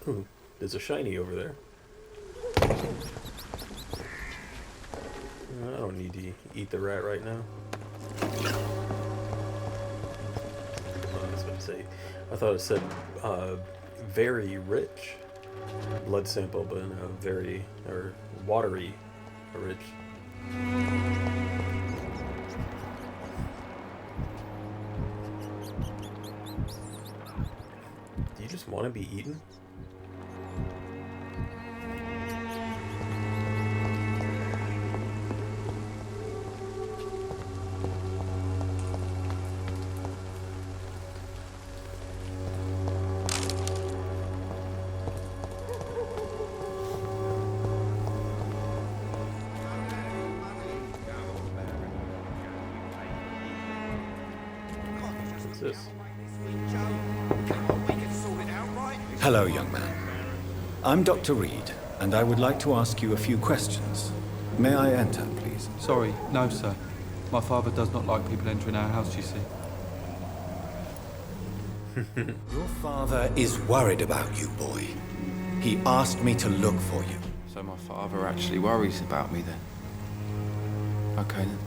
Ooh, there's a shiny over there. I don't need to eat the rat right now. I was about to say, I thought it said very rich blood sample, but no, very, or watery rich. Do you just want to be eaten? What's this? Hello, young man. I'm Dr. Reed, and I would like to ask you a few questions. May I enter, please? Sorry, no, sir. My father does not like people entering our house, you see. Your father is worried about you, boy. He asked me to look for you. So my father actually worries about me then? Okay then.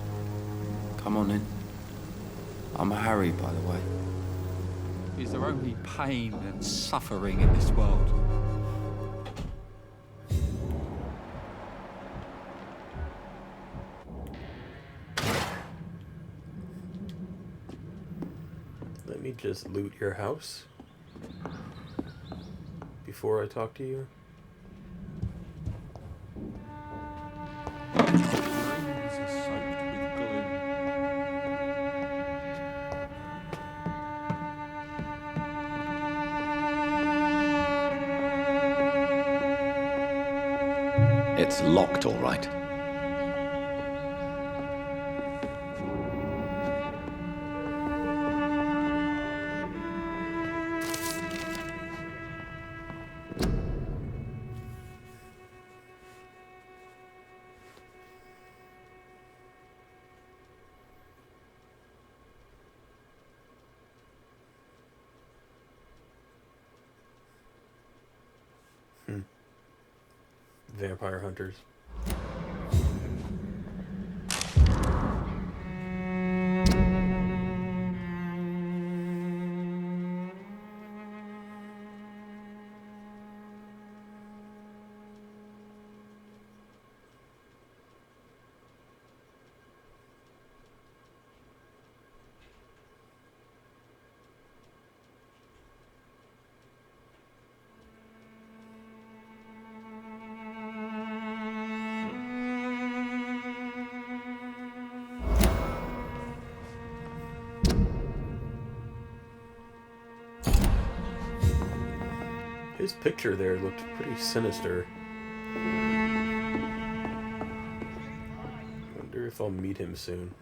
Come on in. I'm Harry, by the way. Is there only pain and suffering in this world? Let me just loot your house before I talk to you. It's locked, all right. Vampire hunters. His picture there looked pretty sinister. Wonder if I'll meet him soon.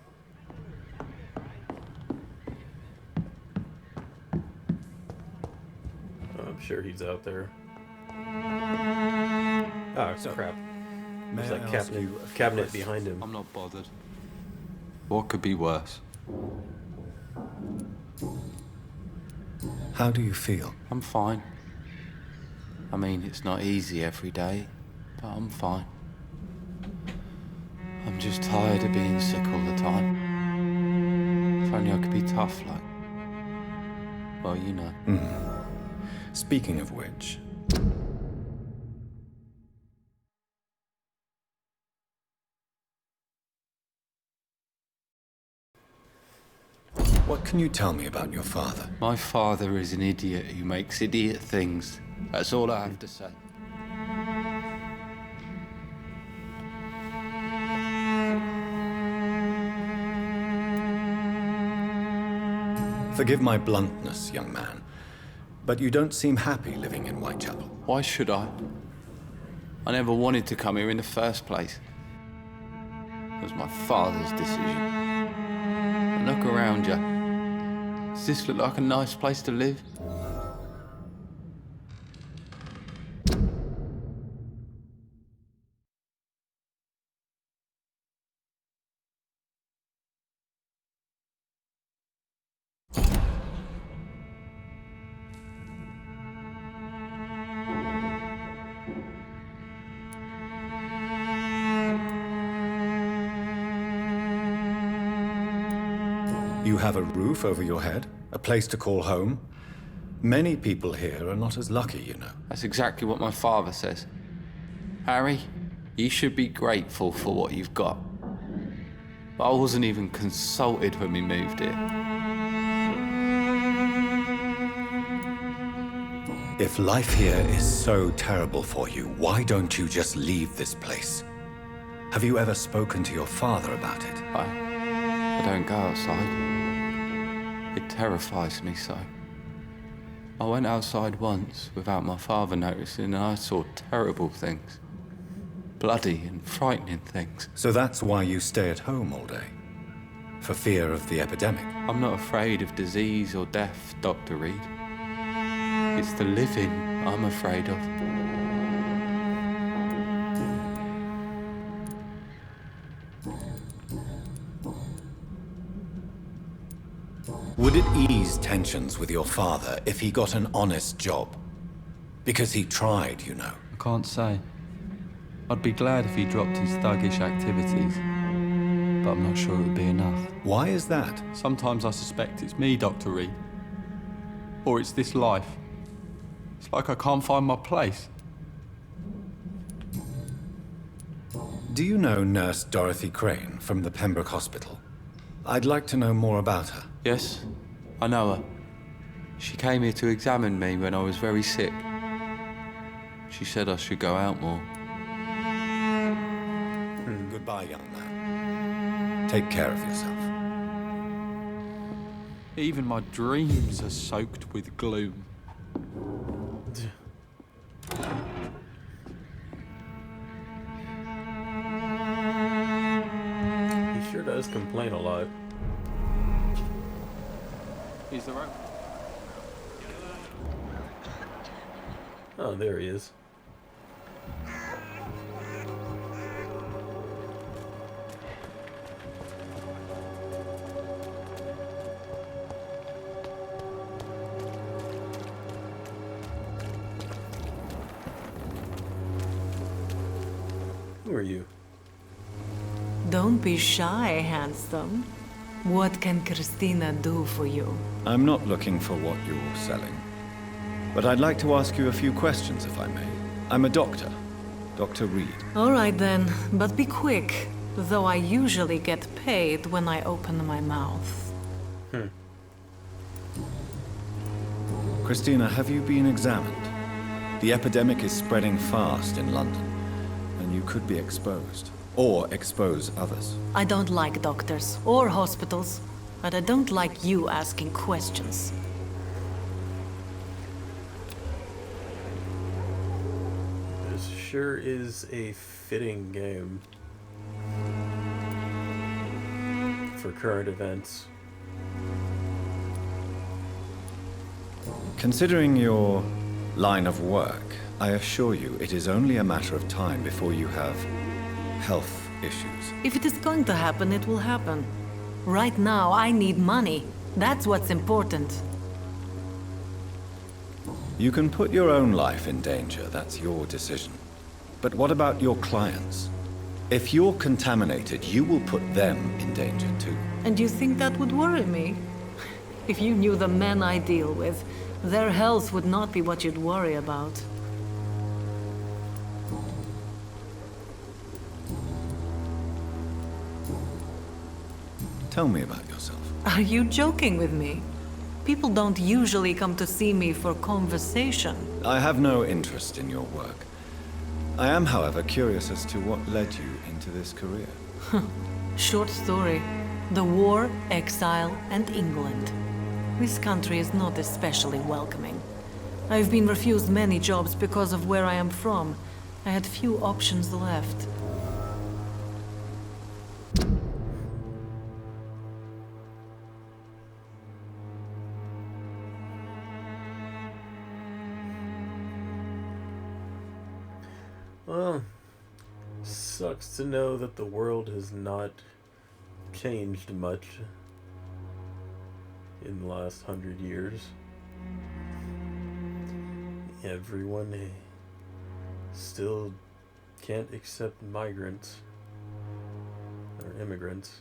I'm sure he's out there. Ah, crap. There's that cabinet behind him. I'm not bothered. What could be worse? How do you feel? I'm fine. I mean, it's not easy every day, but I'm fine. I'm just tired of being sick all the time. If only I could be tough like... Well, you know. Speaking of which... What can you tell me about your father? My father is an idiot who makes idiot things. That's all I have to say. Forgive my bluntness, young man, but you don't seem happy living in Whitechapel. Why should I? I never wanted to come here in the first place. It was my father's decision. And look around you. Does this look like a nice place to live? You have a roof over your head, a place to call home. Many people here are not as lucky, you know. That's exactly what my father says. Harry, you should be grateful for what you've got. But I wasn't even consulted when we moved here. If life here is so terrible for you, why don't you just leave this place? Have you ever spoken to your father about it? I don't go outside. It terrifies me so. I went outside once without my father noticing and I saw terrible things. Bloody and frightening things. So that's why you stay at home all day? For fear of the epidemic? I'm not afraid of disease or death, Dr. Reed. It's the living I'm afraid of. Would it ease tensions with your father if he got an honest job? Because he tried, you know. I can't say. I'd be glad if he dropped his thuggish activities, but I'm not sure it would be enough. Why is that? Sometimes I suspect it's me, Dr. Reed. Or it's this life. It's like I can't find my place. Do you know Nurse Dorothy Crane from the Pembroke Hospital? I'd like to know more about her. Yes, I know her. She came here to examine me when I was very sick. She said I should go out more. Goodbye, young man. Take care of yourself. Even my dreams are soaked with gloom. He sure does complain a lot. He's the right. Oh, there he is. Who are you? Don't be shy, handsome. What can Christina do for you? I'm not looking for what you're selling. But I'd like to ask you a few questions, if I may. I'm a doctor. Dr. Reed. All right then, but be quick. Though I usually get paid when I open my mouth. Christina, have you been examined? The epidemic is spreading fast in London, and you could be exposed. Or expose others. I don't like doctors or hospitals, but I don't like you asking questions. This sure is a fitting game for current events. Considering your line of work, I assure you it is only a matter of time before you have health issues. If it is going to happen, it will happen. Right now, I need money. That's what's important. You can put your own life in danger, that's your decision. But what about your clients? If you're contaminated, you will put them in danger too. And you think that would worry me? If you knew the men I deal with, their health would not be what you'd worry about. Tell me about yourself. Are you joking with me? People don't usually come to see me for conversation. I have no interest in your work. I am, however, curious as to what led you into this career. Short story. The war, exile, and England. This country is not especially welcoming. I've been refused many jobs because of where I am from. I had few options left. Well, sucks to know that the world has not changed much in the last 100 years. Everyone still can't accept migrants or immigrants.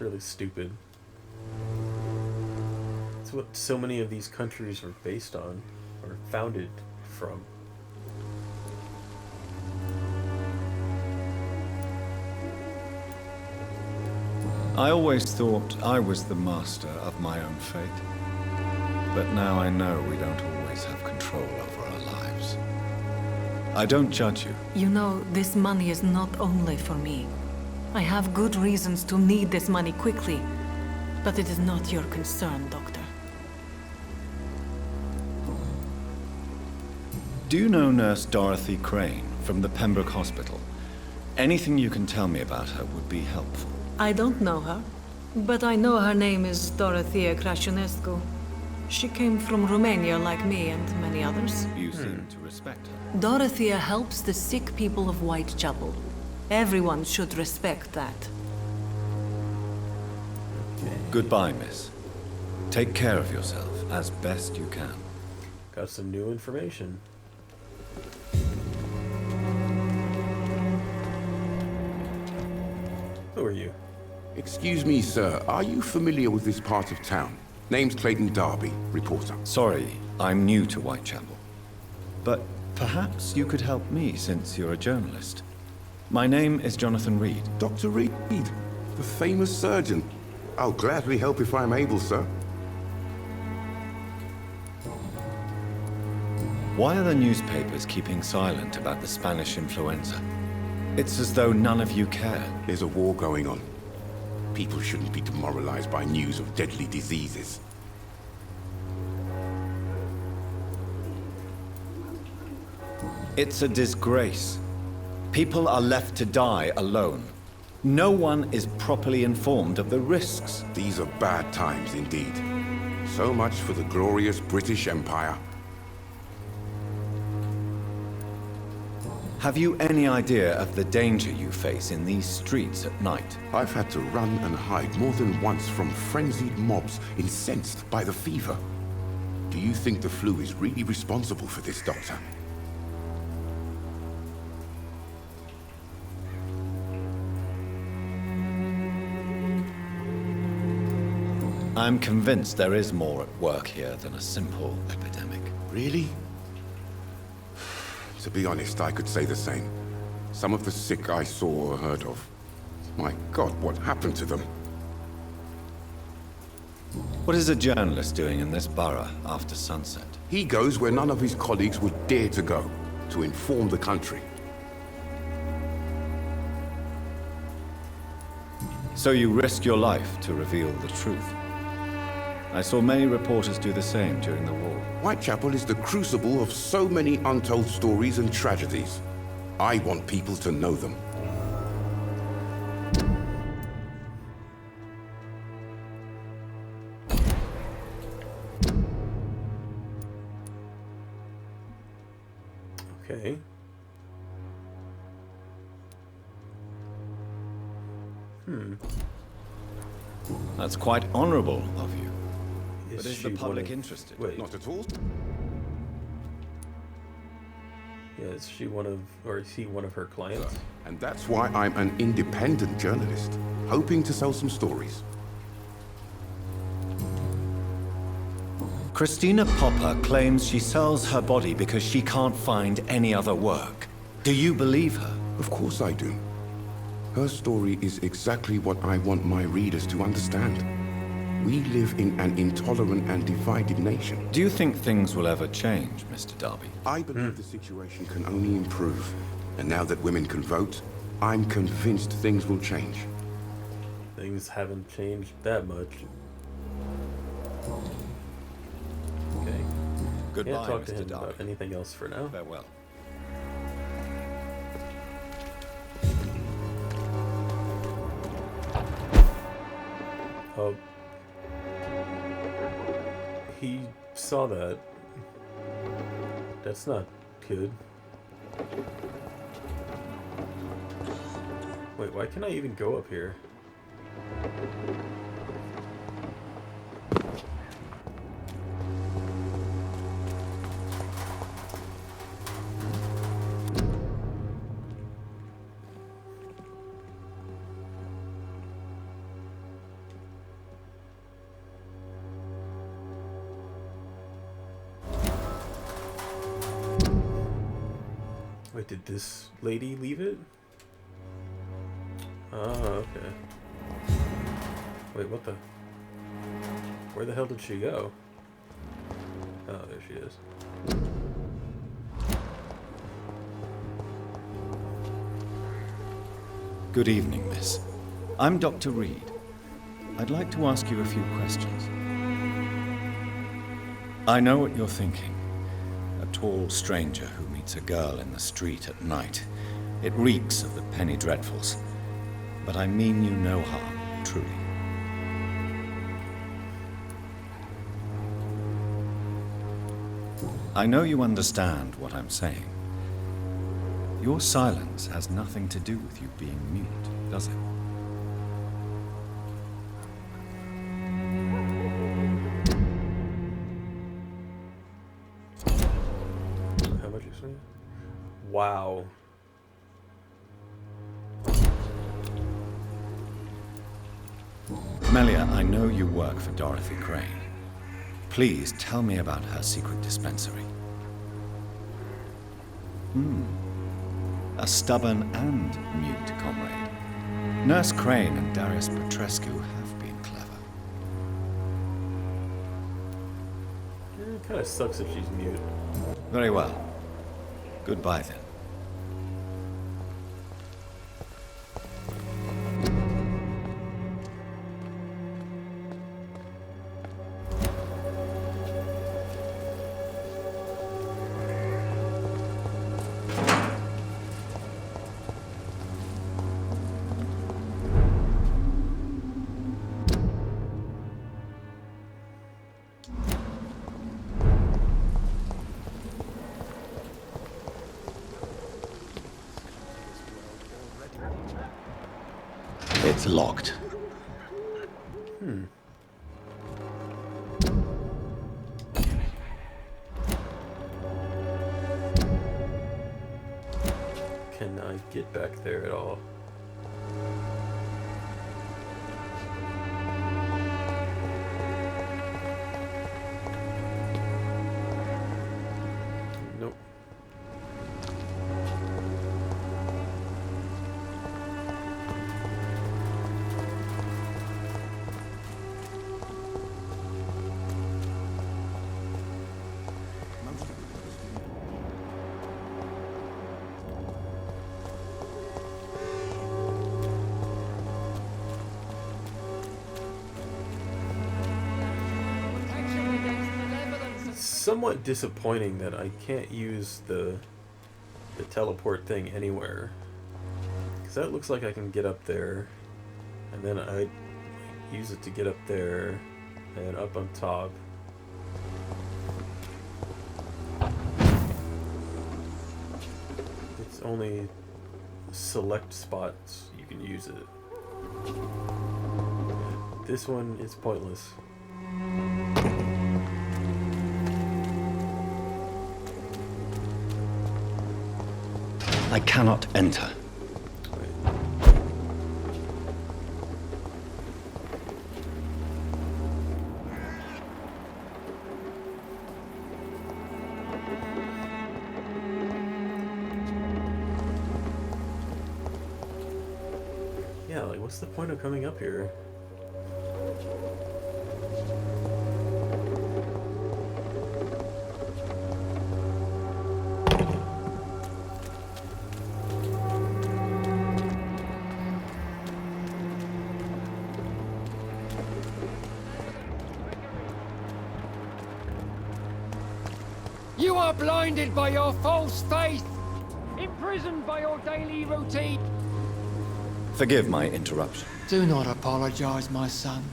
really stupid. It's what so many of these countries are based on, or founded from. I always thought I was the master of my own fate. But now I know we don't always have control over our lives. I don't judge you. You know, this money is not only for me. I have good reasons to need this money quickly, but it is not your concern, Doctor. Do you know Nurse Dorothy Crane from the Pembroke Hospital? Anything you can tell me about her would be helpful. I don't know her, but I know her name is Dorothea Crăciunescu. She came from Romania like me and many others. You seem to respect her. Dorothea helps the sick people of Whitechapel. Everyone should respect that. Goodbye, miss. Take care of yourself as best you can. Got some new information. Who are you? Excuse me, sir. Are you familiar with this part of town? Name's Clayton Darby, reporter. Sorry, I'm new to Whitechapel. But perhaps you could help me since you're a journalist. My name is Jonathan Reed. Dr. Reed, the famous surgeon. I'll gladly help if I'm able, sir. Why are the newspapers keeping silent about the Spanish influenza? It's as though none of you care. There's a war going on. People shouldn't be demoralized by news of deadly diseases. It's a disgrace. People are left to die alone. No one is properly informed of the risks. These are bad times indeed. So much for the glorious British Empire. Have you any idea of the danger you face in these streets at night? I've had to run and hide more than once from frenzied mobs incensed by the fever. Do you think the flu is really responsible for this, Doctor? I'm convinced there is more at work here than a simple epidemic. Really? To be honest, I could say the same. Some of the sick I saw or heard of. My God, what happened to them? What is a journalist doing in this borough after sunset? He goes where none of his colleagues would dare to go, to inform the country. So you risk your life to reveal the truth. I saw many reporters do the same during the war. Whitechapel is the crucible of so many untold stories and tragedies. I want people to know them. Okay. That's quite honorable of you. But is she the one public of- interested? Wait, Not at all. yeah, is she one of, or is he one of her clients? And that's why I'm an independent journalist, hoping to sell some stories. Christina Popper claims she sells her body because she can't find any other work. Do you believe her? Of course I do. Her story is exactly what I want my readers to understand. We live in an intolerant and divided nation. Do you think things will ever change, Mr. Darby? I believe the situation can only improve. And now that women can vote, I'm convinced things will change. Things haven't changed that much. Okay. Goodbye, Can't talk to Mr. him Darby. about anything else for now. Farewell. Oh. He saw that. That's not good. Wait, why can I even go up here? Wait, did this lady leave it? Oh, okay. Wait, what the? Where the hell did she go? Oh, there she is. Good evening, miss. I'm Dr. Reed. I'd like to ask you a few questions. I know what you're thinking. A tall stranger who meets a girl in the street at night. It reeks of the penny dreadfuls. But I mean you no harm, truly. I know you understand what I'm saying. Your silence has nothing to do with you being mute, does it? How much you say? Wow. Melia, I know you work for Dorothy Crane. Please tell me about her secret dispensary. A stubborn and mute comrade. Nurse Crane and Darius Petrescu have been clever. Yeah, it kind of sucks if she's mute. Very well. Goodbye then. It's locked. Can I get back there at all? Nope. Somewhat disappointing that I can't use the teleport thing anywhere, because that looks like I can get up there and then I use it to get up there and up on top. It's only select spots you can use it. This one is pointless. I cannot enter. Yeah, like what's the point of coming up here? You are blinded by your false faith, imprisoned by your daily routine. Forgive my interruption. Do not apologize, my son.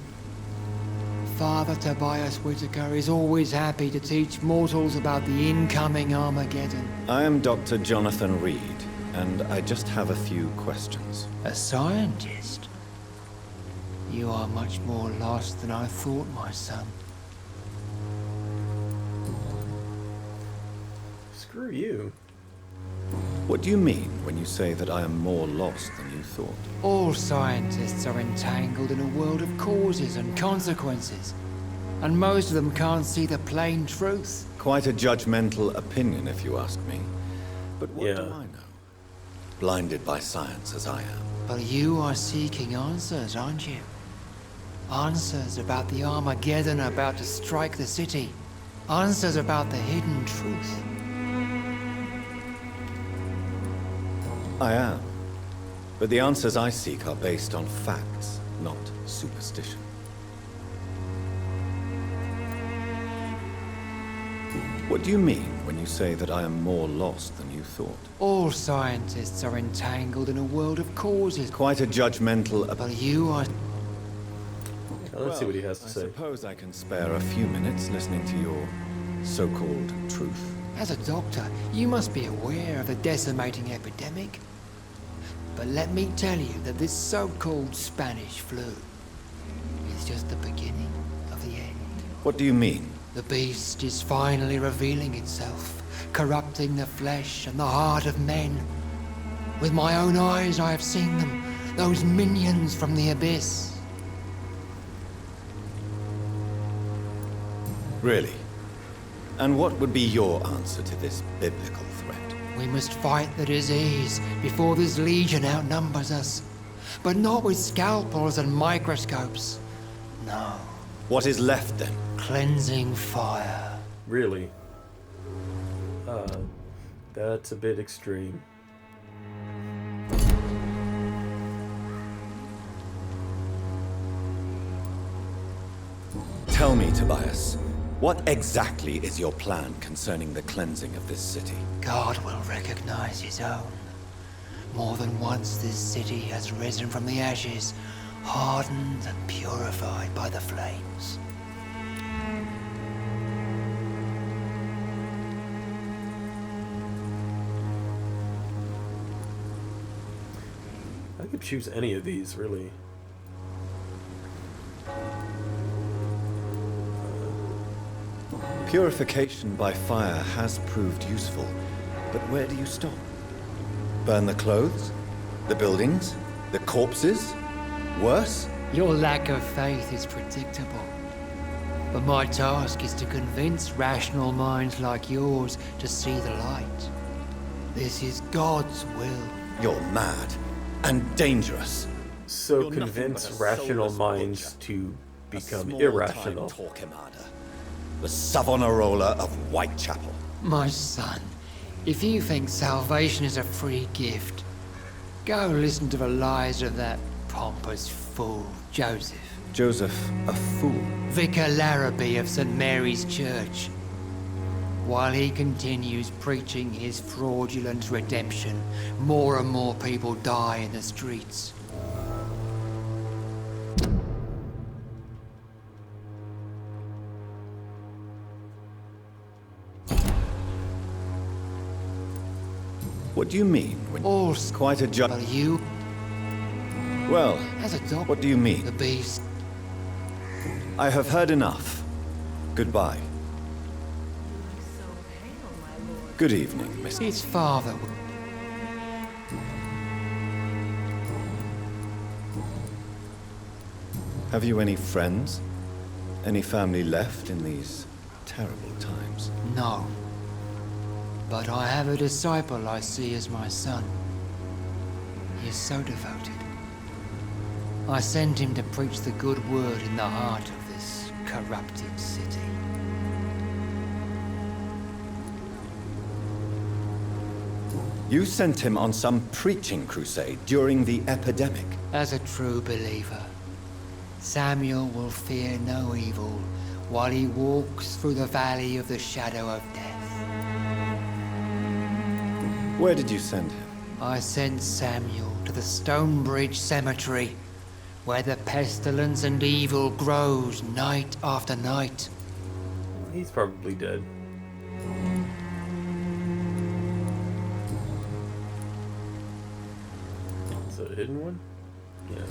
Father Tobias Whitaker is always happy to teach mortals about the incoming Armageddon. I am Dr. Jonathan Reed, and I just have a few questions. A scientist? You are much more lost than I thought, my son. Screw you. What do you mean when you say that I am more lost than you thought? All scientists are entangled in a world of causes and consequences, and most of them can't see the plain truth. Quite a judgmental opinion, if you ask me. But what do Yeah. I know? blinded by science as I am. But you are seeking answers, aren't you? Answers about the Armageddon about to strike the city. Answers about the hidden truth. I am. But the answers I seek are based on facts, not superstition. What do you mean when you say that I am more lost than you thought? All scientists are entangled in a world of causes. Quite a judgmental... But you are... Now, let's see what he has to I say. suppose I can spare a few minutes listening to your so-called truth. As a doctor, you must be aware of the decimating epidemic. But let me tell you that this so-called Spanish flu is just the beginning of the end. What do you mean? The beast is finally revealing itself, corrupting the flesh and the heart of men. With my own eyes I have seen them, those minions from the abyss. Really? And what would be your answer to this biblical threat? We must fight the disease before this legion outnumbers us. But not with scalpels and microscopes. No. What is left then? Cleansing fire. Really? That's a bit extreme. Tell me, Tobias, what exactly is your plan concerning the cleansing of this city? God will recognize his own. More than once this city has risen from the ashes, hardened and purified by the flames. I could choose any of these, really. Purification by fire has proved useful, but where do you stop? Burn the clothes? The buildings? The corpses? Worse? Your lack of faith is predictable. But my task is to convince rational minds like yours to see the light. This is God's will. You're mad and dangerous. So You're nothing convince but a rational soulless minds butcher. to A become small-time irrational. Torquemada. The Savonarola of Whitechapel. My son, if you think salvation is a free gift, go listen to the lies of that pompous fool, Joseph. Joseph, a fool. Vicar Larrabee of St. Mary's Church. While he continues preaching his fraudulent redemption, more and more people die in the streets. What do you mean when All quite a but you, Well, as a doctor, what do you mean? the beast. I have heard enough. Goodbye. Good evening, Miss. His father. Have you any friends? Any family left in these terrible times? No. But I have a disciple I see as my son. He is so devoted. I send him to preach the good word in the heart of this corrupted city. You sent him on some preaching crusade during the epidemic. As a true believer, Samuel will fear no evil while he walks through the valley of the shadow of death. Where did you send him? I sent Samuel to the Stonebridge Cemetery, where the pestilence and evil grows night after night. He's probably dead. Is that a hidden one? Yeah.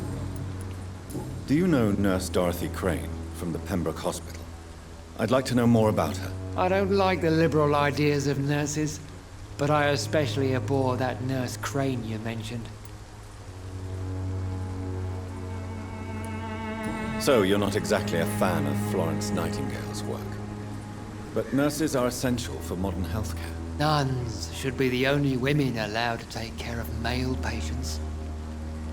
Do you know Nurse Dorothy Crane from the Pembroke Hospital? I'd like to know more about her. I don't like the liberal ideas of nurses, but I especially abhor that Nurse Crane you mentioned. So, you're not exactly a fan of Florence Nightingale's work. But nurses are essential for modern healthcare. Nuns should be the only women allowed to take care of male patients.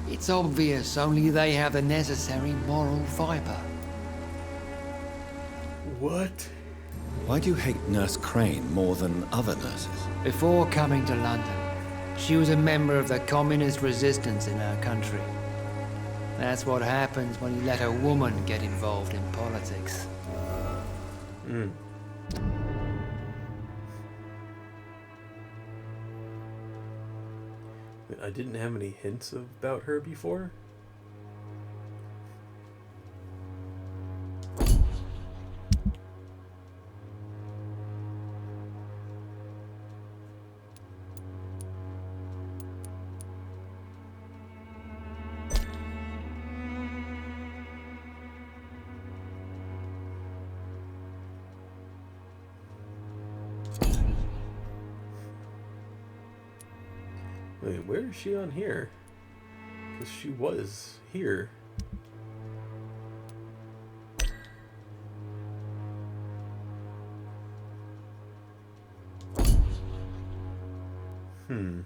It's obvious only they have the necessary moral fibre. What? Why do you hate Nurse Crane more than other nurses? Before coming to London, she was a member of the communist resistance in her country. That's what happens when you let a woman get involved in politics. I didn't have any hints about her before. Wait, where is she on here? Because she was here. I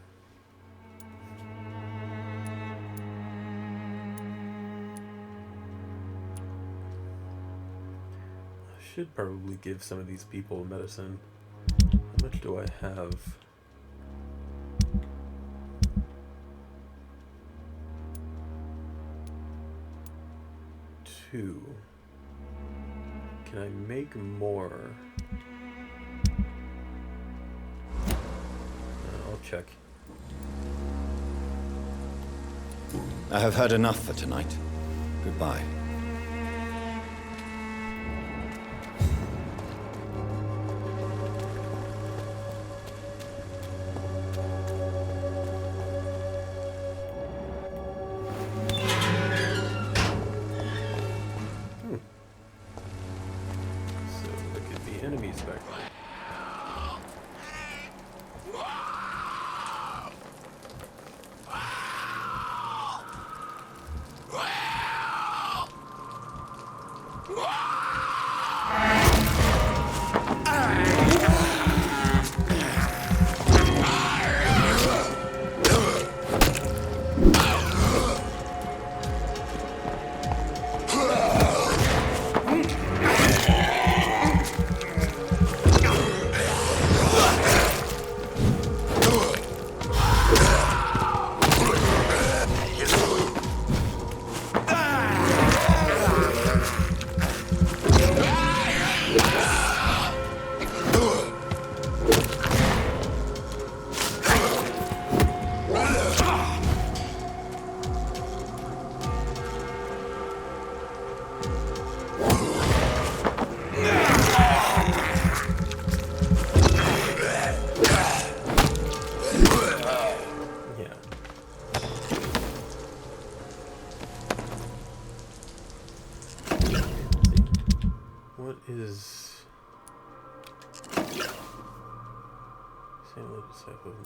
should probably give some of these people medicine. How much do I have? 2. Can I make more? I'll check. I have had enough for tonight. Goodbye.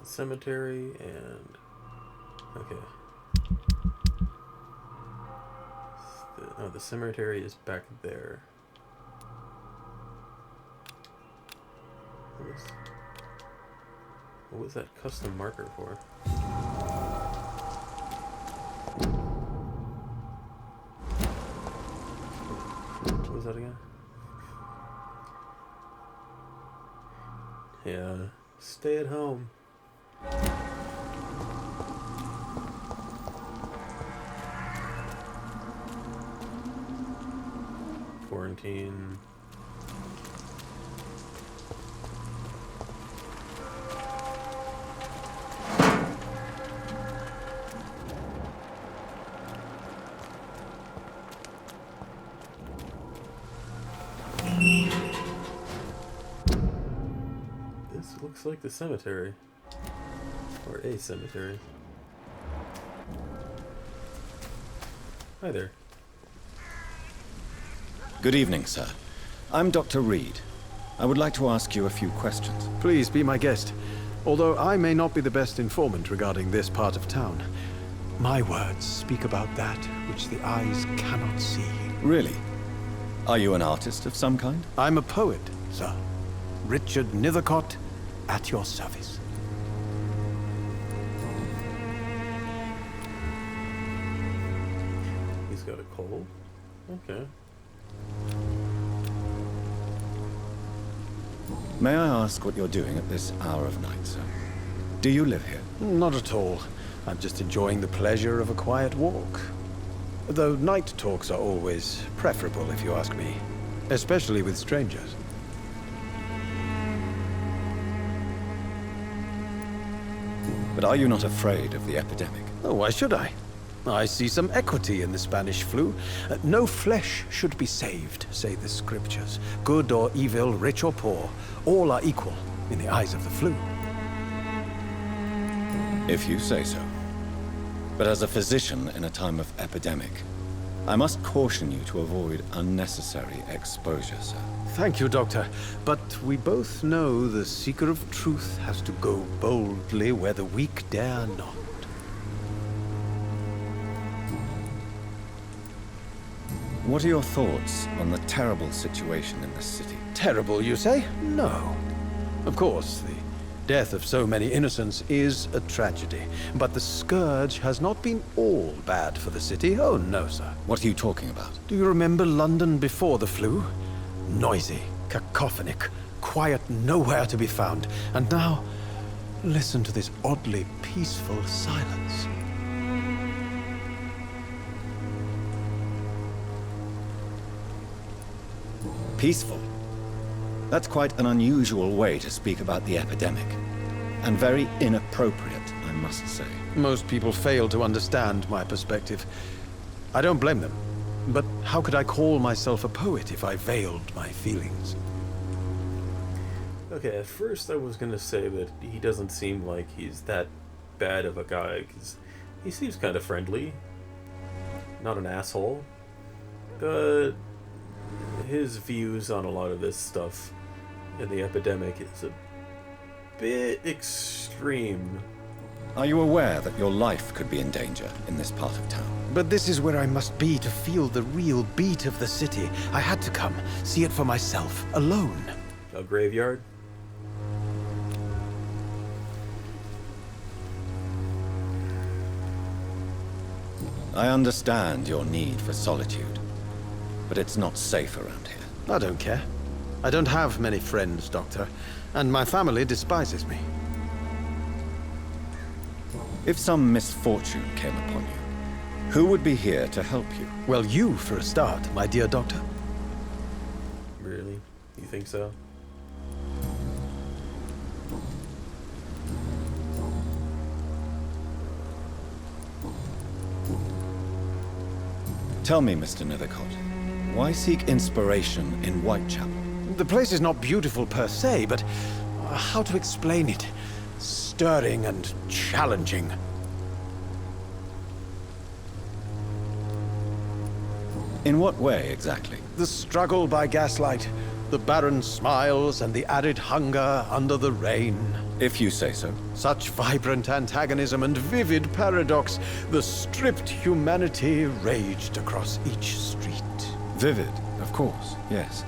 Cemetery and okay. The cemetery is back there. What was that custom marker for? What was that again? Yeah, stay at home. Quarantine. This looks like the cemetery. Or a cemetery. Hi there. Good evening, sir. I'm Dr. Reed. I would like to ask you a few questions. Please be my guest. Although I may not be the best informant regarding this part of town, my words speak about that which the eyes cannot see. Really? Are you an artist of some kind? I'm a poet, sir. Richard Nethercott, at your service. He's got a cold? Okay. May I ask what you're doing at this hour of night, sir? Do you live here? Not at all. I'm just enjoying the pleasure of a quiet walk. Though night talks are always preferable, if you ask me. Especially with strangers. But are you not afraid of the epidemic? Oh, why should I? I see some equity in the Spanish flu. No flesh should be saved, say the scriptures. Good or evil, rich or poor, all are equal in the eyes of the flu. If you say so. But as a physician in a time of epidemic, I must caution you to avoid unnecessary exposure, sir. Thank you, Doctor. But we both know the seeker of truth has to go boldly where the weak dare not. What are your thoughts on the terrible situation in this city? Terrible, you say? No. Of course, the death of so many innocents is a tragedy. But the scourge has not been all bad for the city. Oh, no, sir. What are you talking about? Do you remember London before the flu? Noisy, cacophonic, quiet nowhere to be found. And now, listen to this oddly peaceful silence. Peaceful. That's quite an unusual way to speak about the epidemic. And very inappropriate, I must say. Most people fail to understand my perspective. I don't blame them. But how could I call myself a poet if I veiled my feelings? Okay, at first I was gonna say that he doesn't seem like he's that bad of a guy, because he seems kind of friendly. Not an asshole. But his views on a lot of this stuff in the epidemic is a bit extreme. Are you aware that your life could be in danger in this part of town? But this is where I must be to feel the real beat of the city. I had to come, see it for myself, alone. A graveyard? I understand your need for solitude, but it's not safe around here. I don't care. I don't have many friends, Doctor, and my family despises me. If some misfortune came upon you, who would be here to help you? Well, you for a start, my dear Doctor. Really? You think so? Tell me, Mr. Nethercott, why seek inspiration in Whitechapel? The place is not beautiful per se, but how to explain it? Stirring and challenging. In what way, exactly? The struggle by gaslight, the barren smiles and the arid hunger under the rain. If you say so. Such vibrant antagonism and vivid paradox, the stripped humanity raged across each street. Vivid, of course, yes.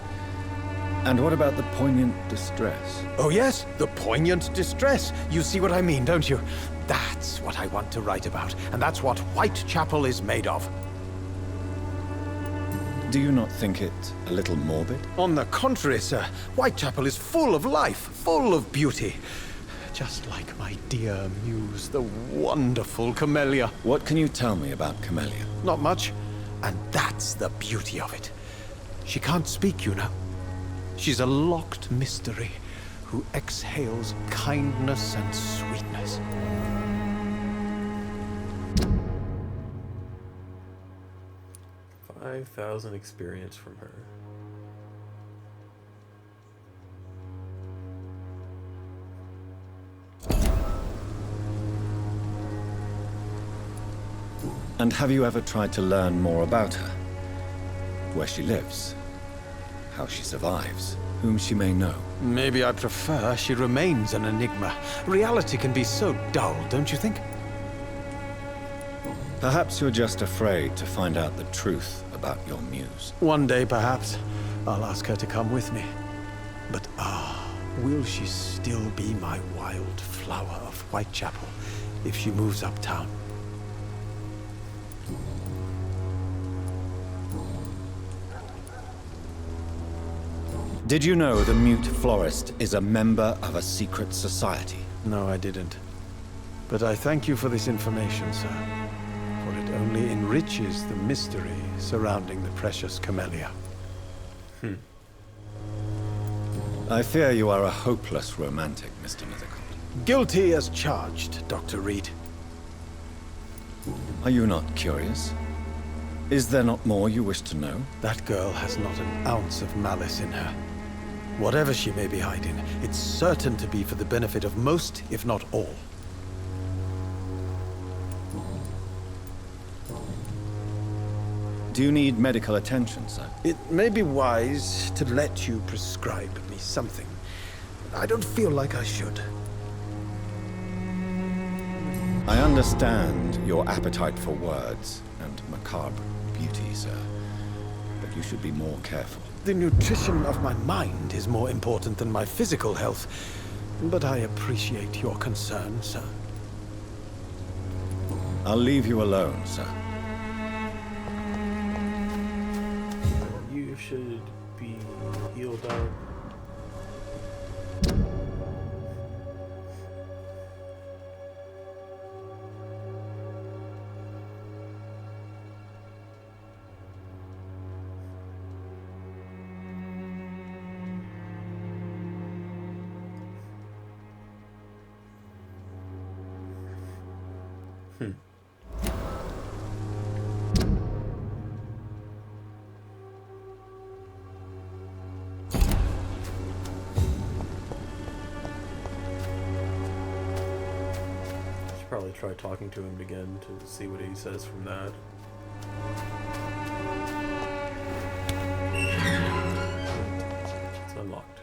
And what about the poignant distress? Oh yes, the poignant distress. You see what I mean, don't you? That's what I want to write about, and that's what Whitechapel is made of. Do you not think it a little morbid? On the contrary, sir, Whitechapel is full of life, full of beauty. Just like my dear muse, the wonderful Camellia. What can you tell me about Camellia? Not much, and that's the beauty of it. She can't speak, you know. She's a locked mystery who exhales kindness and sweetness. $5,000 experience from her. And have you ever tried to learn more about her? Where she lives? How she survives? Whom she may know? Maybe I prefer she remains an enigma. Reality can be so dull, don't you think? Perhaps you're just afraid to find out the truth about your muse. One day, perhaps, I'll ask her to come with me. But Will she still be my wild flower of Whitechapel if she moves uptown? Did you know the Mute Florist is a member of a secret society? No, I didn't. But I thank you for this information, sir. For it only enriches the mystery surrounding the precious camellia. I fear you are a hopeless romantic, Mr. Nethercott. Guilty as charged, Dr. Reed. Are you not curious? Is there not more you wish to know? That girl has not an ounce of malice in her. Whatever she may be hiding, it's certain to be for the benefit of most, if not all. Do you need medical attention, sir? It may be wise to let you prescribe me something. I don't feel like I should. I understand your appetite for words and macabre beauty, sir. But you should be more careful. The nutrition of my mind is more important than my physical health. But I appreciate your concern, sir. I'll leave you alone, sir. You should be healed up. Probably try talking to him again to see what he says from that. It's unlocked.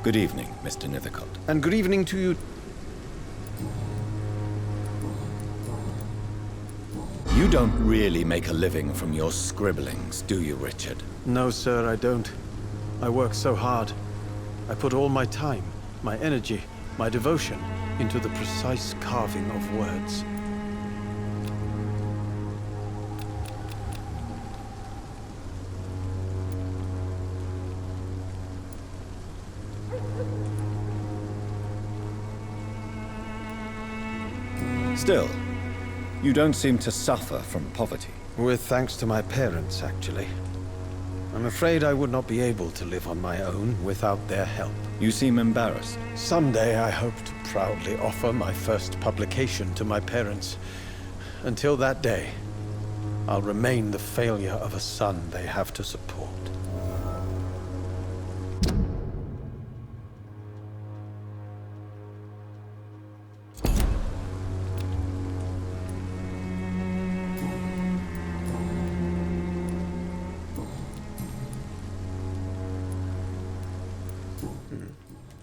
Good evening, Mr. Nethercott. And good evening to you. You don't really make a living from your scribblings, do you, Richard? No, sir, I don't. I work so hard. I put all my time, my energy, my devotion into the precise carving of words. Still, you don't seem to suffer from poverty. With thanks to my parents, actually. I'm afraid I would not be able to live on my own without their help. You seem embarrassed. Someday I hope to proudly offer my first publication to my parents. Until that day, I'll remain the failure of a son they have to support.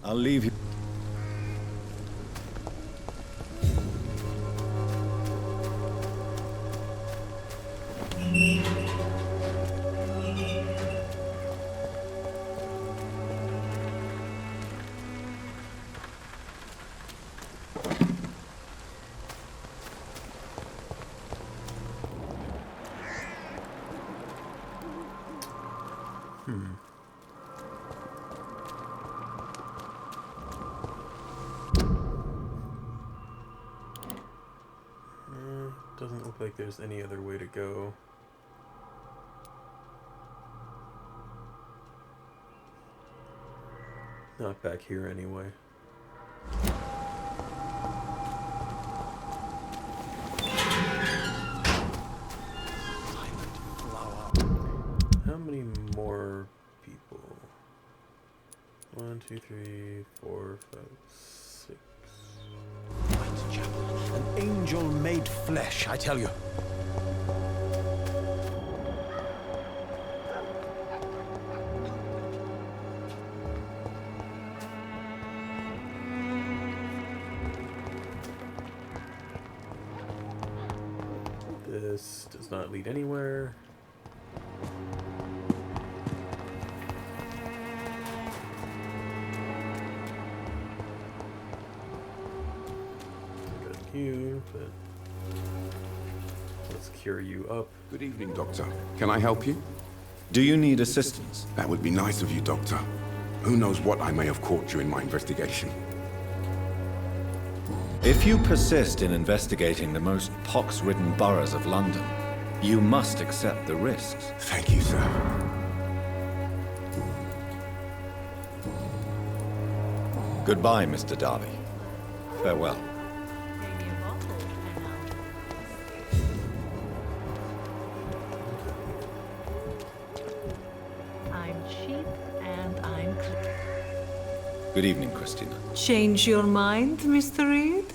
I'll leave you. Doesn't look like there's any other way to go. Not back here anyway. How many more people? 1, 2, 3, 4, 5, 6. Whitechapel, an angel made flesh, I tell you. This does not lead anywhere. Got you, but let's cure you up. Good evening, Doctor. Can I help you? Do you need assistance? That would be nice of you, Doctor. Who knows what I may have caught during my investigation. If you persist in investigating the most pox-ridden boroughs of London, you must accept the risks. Thank you, sir. Goodbye, Mr. Darby. Farewell. I'm cheap and I'm clean. Good evening, Christina. Change your mind, Mr. Reed?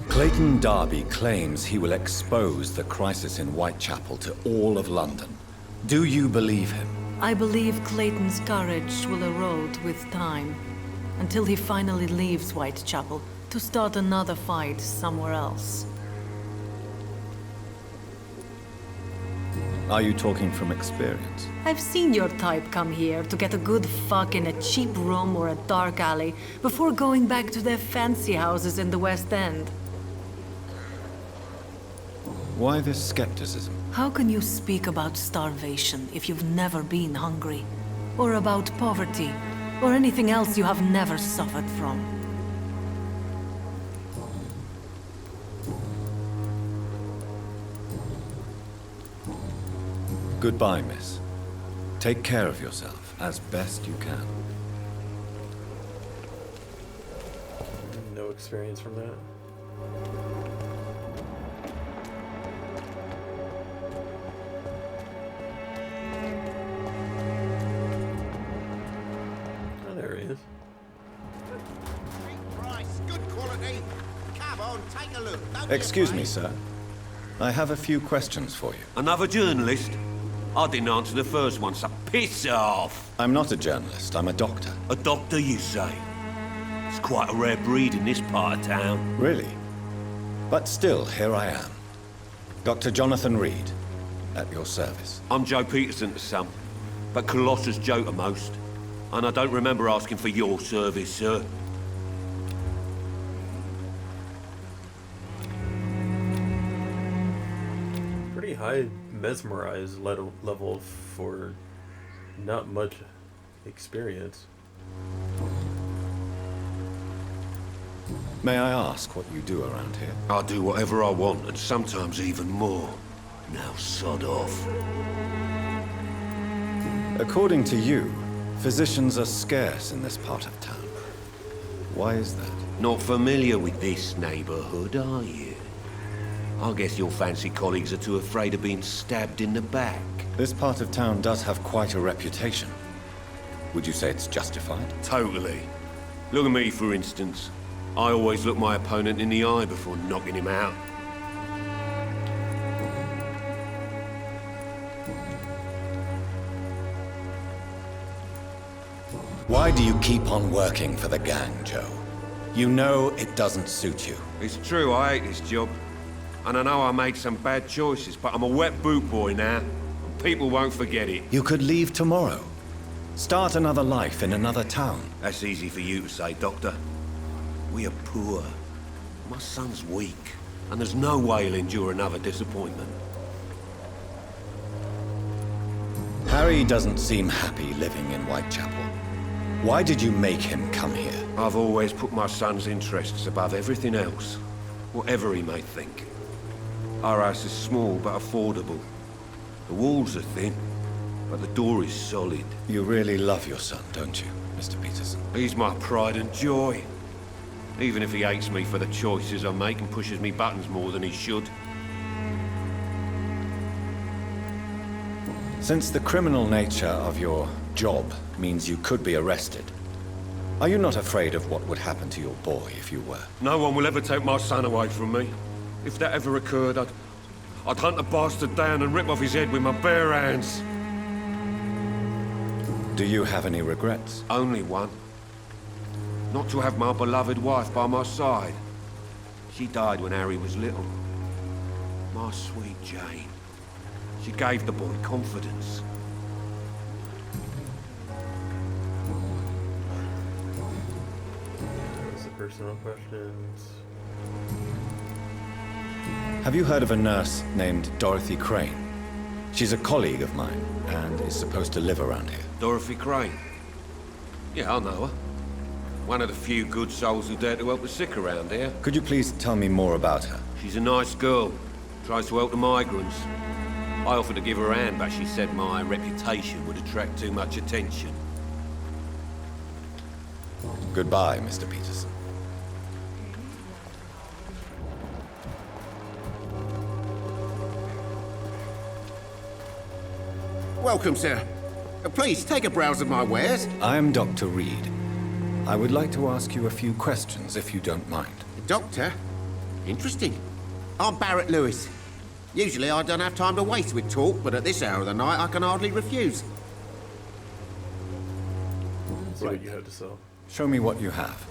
Clayton Darby claims he will expose the crisis in Whitechapel to all of London. Do you believe him? I believe Clayton's courage will erode with time, until he finally leaves Whitechapel to start another fight somewhere else. Are you talking from experience? I've seen your type come here to get a good fuck in a cheap room or a dark alley before going back to their fancy houses in the West End. Why this skepticism? How can you speak about starvation if you've never been hungry? Or about poverty? Or anything else you have never suffered from? Goodbye, miss. Take care of yourself as best you can. No experience from that. Oh, there he is. Price, good quality. Come on, take a look. Don't be Excuse me, afraid. sir. I have a few questions for you. Another journalist? I didn't answer the first one, so piss off! I'm not a journalist, I'm a doctor. A doctor, you say? It's quite a rare breed in this part of town. Really? But still, here I am. Dr. Jonathan Reed, at your service. I'm Joe Peterson to some, but Colossus Joe to most. And I don't remember asking for your service, sir. Pretty high mesmerized level for not much experience. May I ask what you do around here? I do whatever I want, and sometimes even more. Now sod off. According to you, physicians are scarce in this part of town. Why is that? Not familiar with this neighborhood, are you? I guess your fancy colleagues are too afraid of being stabbed in the back. This part of town does have quite a reputation. Would you say it's justified? Totally. Look at me, for instance. I always look my opponent in the eye before knocking him out. Why do you keep on working for the gang, Joe? You know it doesn't suit you. It's true, I hate this job. And I know I made some bad choices, but I'm a wet boot boy now. And people won't forget it. You could leave tomorrow. Start another life in another town. That's easy for you to say, Doctor. We are poor. My son's weak, and there's no way he'll endure another disappointment. Harry doesn't seem happy living in Whitechapel. Why did you make him come here? I've always put my son's interests above everything else, whatever he may think. Our house is small but affordable. The walls are thin, but the door is solid. You really love your son, don't you, Mr. Peterson? He's my pride and joy. Even if he hates me for the choices I make and pushes me buttons more than he should. Since the criminal nature of your job means you could be arrested, are you not afraid of what would happen to your boy if you were? No one will ever take my son away from me. If that ever occurred, I'd hunt the bastard down and rip off his head with my bare hands. Do you have any regrets? Only one. Not to have my beloved wife by my side. She died when Harry was little. My sweet Jane. She gave the boy confidence. Those are personal questions. Have you heard of a nurse named Dorothy Crane? She's a colleague of mine and is supposed to live around here. Dorothy Crane. Yeah, I know her. One of the few good souls who dare to help the sick around here. Could you please tell me more about her? She's a nice girl. Tries to help the migrants. I offered to give her a hand, but she said my reputation would attract too much attention. Goodbye, Mr. Peterson. Welcome, sir. Please, take a browse of my wares. I am Dr. Reed. I would like to ask you a few questions, if you don't mind. Doctor? Interesting. I'm Barrett Lewis. Usually I don't have time to waste with talk, but at this hour of the night I can hardly refuse. See what you have to sell. Show me what you have.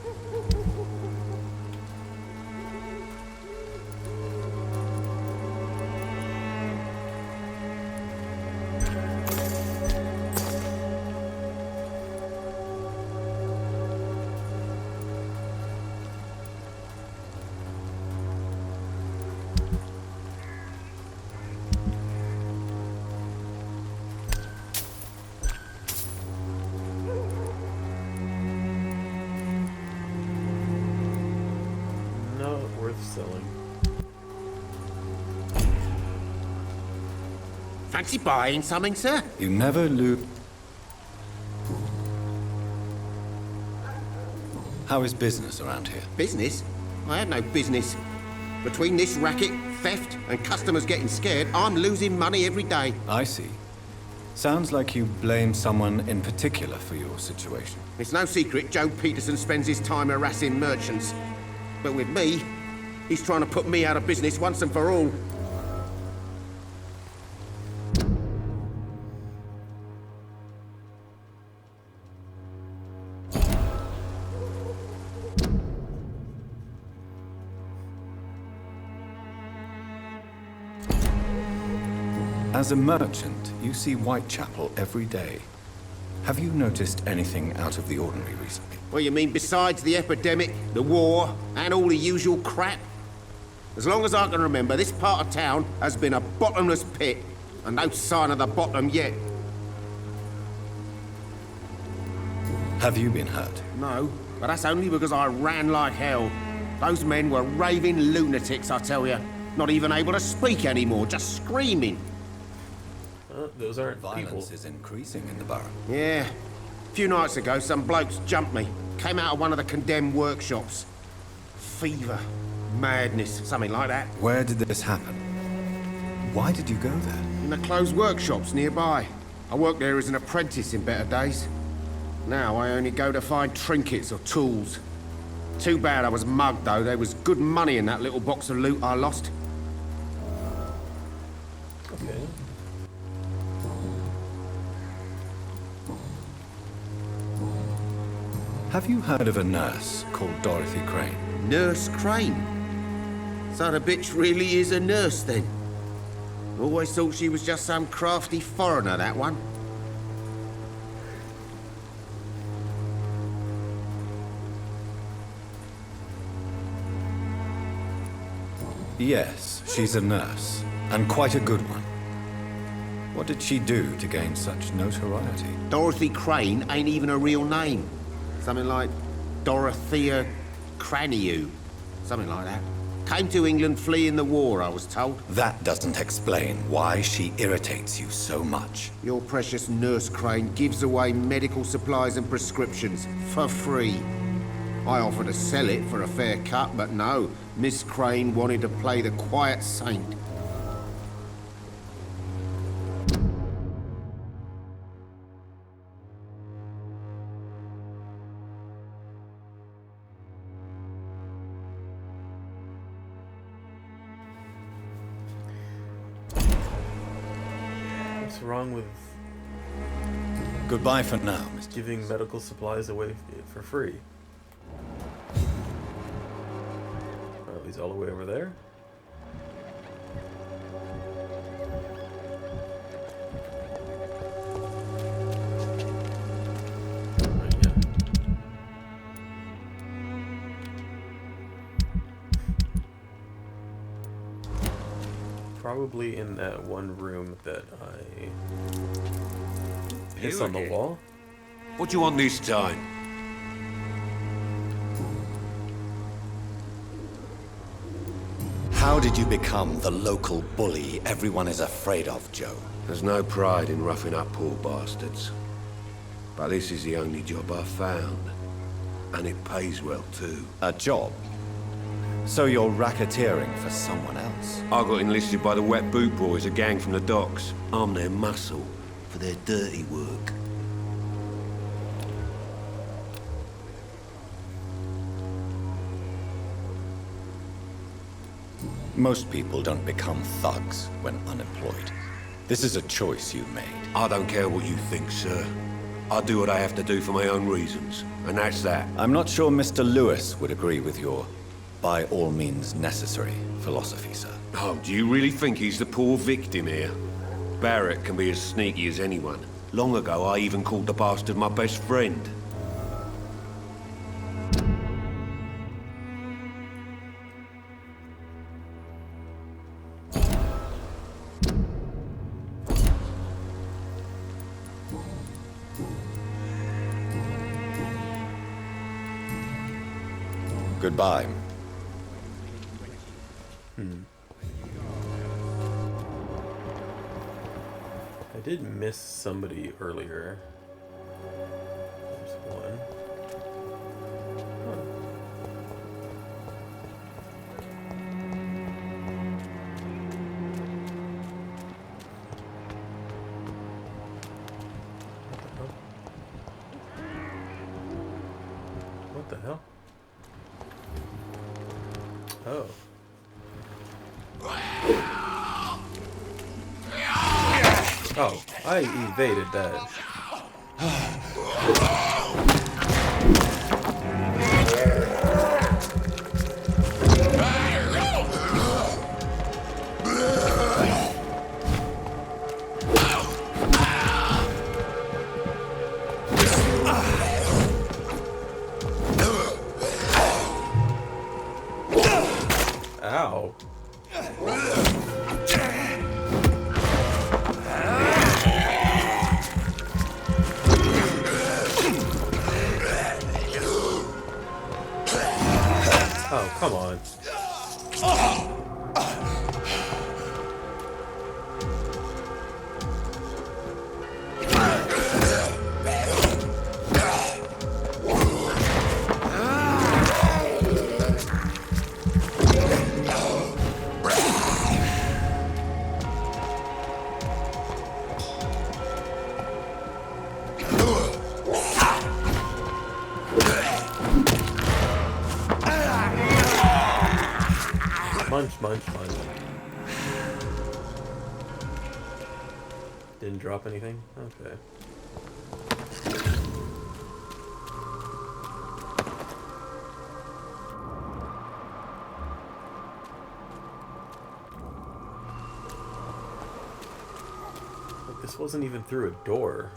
Not worth selling. Fancy buying something, sir? You never lose. How is business around here? Business? I have no business. Between this racket, theft, and customers getting scared, I'm losing money every day. I see. Sounds like you blame someone in particular for your situation. It's no secret Joe Peterson spends his time harassing merchants. But with me, he's trying to put me out of business once and for all. As a merchant, you see Whitechapel every day. Have you noticed anything out of the ordinary recently? Well, you mean besides the epidemic, the war, and all the usual crap? As long as I can remember, this part of town has been a bottomless pit, and no sign of the bottom yet. Have you been hurt? No, but that's only because I ran like hell. Those men were raving lunatics, I tell you. Not even able to speak anymore, just screaming. Those aren't Violence people. is increasing in the borough. Yeah. A few nights ago, some blokes jumped me. Came out of one of the condemned workshops. Fever, madness, something like that. Where did this happen? Why did you go there? In the closed workshops nearby. I worked there as an apprentice in better days. Now I only go to find trinkets or tools. Too bad I was mugged, though. There was good money in that little box of loot I lost. Okay. Have you heard of a nurse called Dorothy Crane? Nurse Crane? So the bitch really is a nurse, then? Always thought she was just some crafty foreigner, that one. Yes, she's a nurse, and quite a good one. What did she do to gain such notoriety? Dorothy Crane ain't even a real name. Something like Dorothea Craniu. Something like that. Came to England fleeing the war, I was told. That doesn't explain why she irritates you so much. Your precious Nurse Crane gives away medical supplies and prescriptions for free. I offered to sell it for a fair cut, but no. Miss Crane wanted to play the quiet saint. What's wrong with Goodbye for now, Mr. giving medical supplies away for free? At he's all the way over there. Probably in that one room that I piss on the wall. What do you want this time? How did you become the local bully everyone is afraid of, Joe? There's no pride in roughing up poor bastards. But this is the only job I've found. And it pays well, too. A job? So you're racketeering for someone else? I got enlisted by the Wet Boot Boys, a gang from the docks. I'm their muscle for their dirty work. Most people don't become thugs when unemployed. This is a choice you made. I don't care what you think, sir. I do what I have to do for my own reasons, and that's that. I'm not sure Mr. Lewis would agree with your by all means necessary philosophy, sir. Oh, do you really think he's the poor victim here? Barrett can be as sneaky as anyone. Long ago, I even called the bastard my best friend. Goodbye. I did miss somebody earlier. There's one. What the hell? Oh. Oh, I evaded that. Ow. Oh, come on. Munch, munch, munch. Didn't drop anything? Okay. But this wasn't even through a door.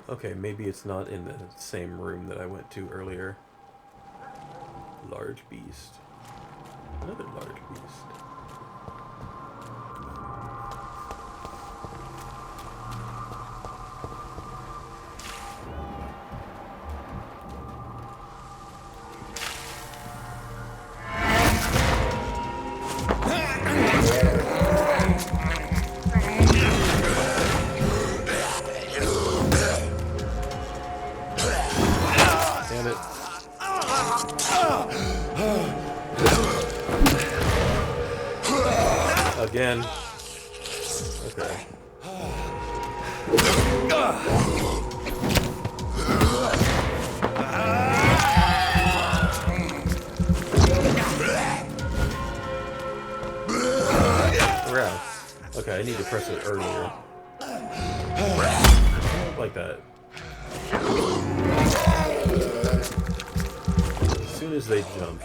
Okay, maybe it's not in the same room that I went to earlier. Large beast. Another large beast. Damn it. Again. Okay. Crap. Okay, I need to press it earlier. Like like that. As soon as they jump.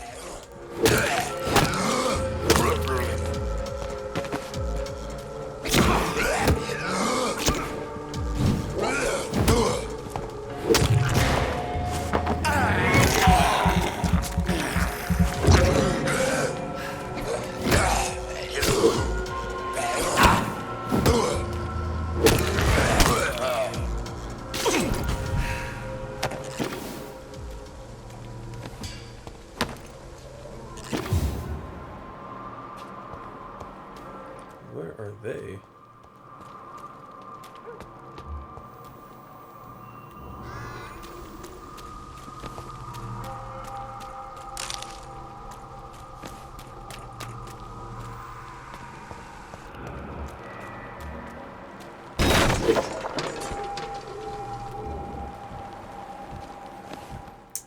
Where are they?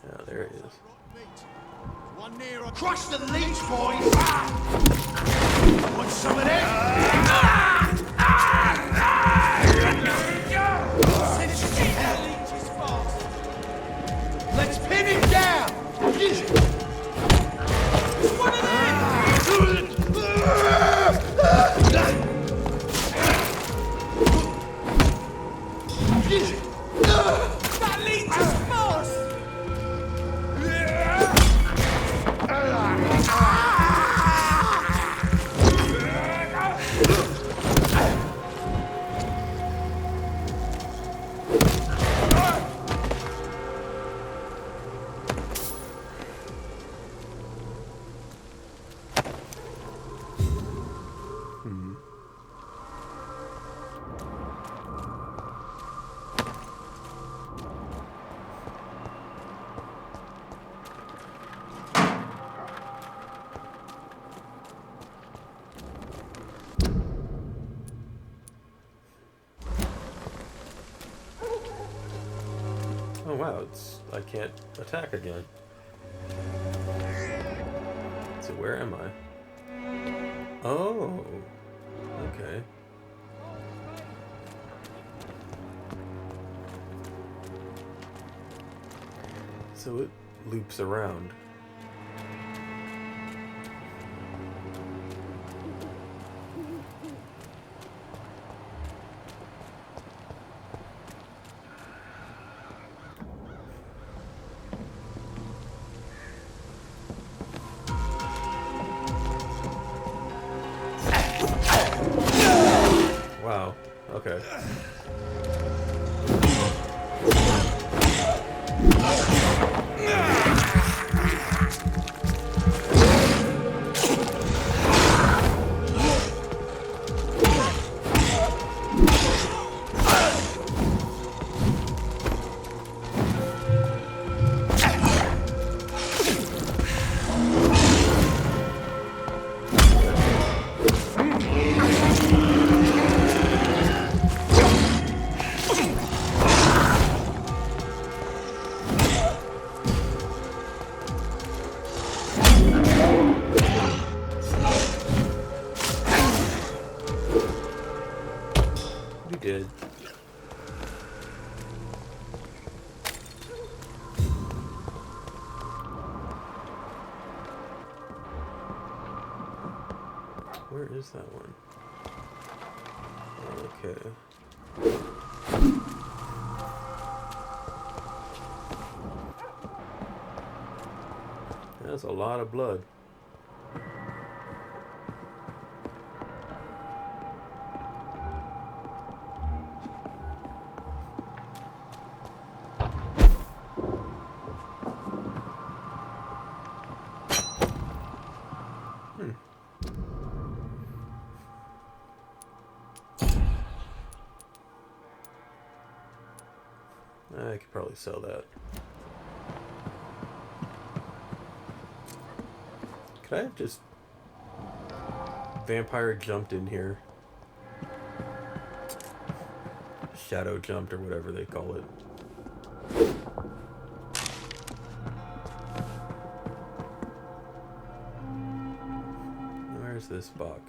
Yeah, there it is. One near a crush the leech, boys! Want some of that? Let's pin him down! One of that leech is fast! Oh wow, I can't attack again. So where am I? Oh, okay. So it loops around. Wow, okay. We did. Where is that one? Okay. That's a lot of blood. I could probably sell that. Could I have just Vampyr jumped in here? Shadow jumped or whatever they call it. Where's this box?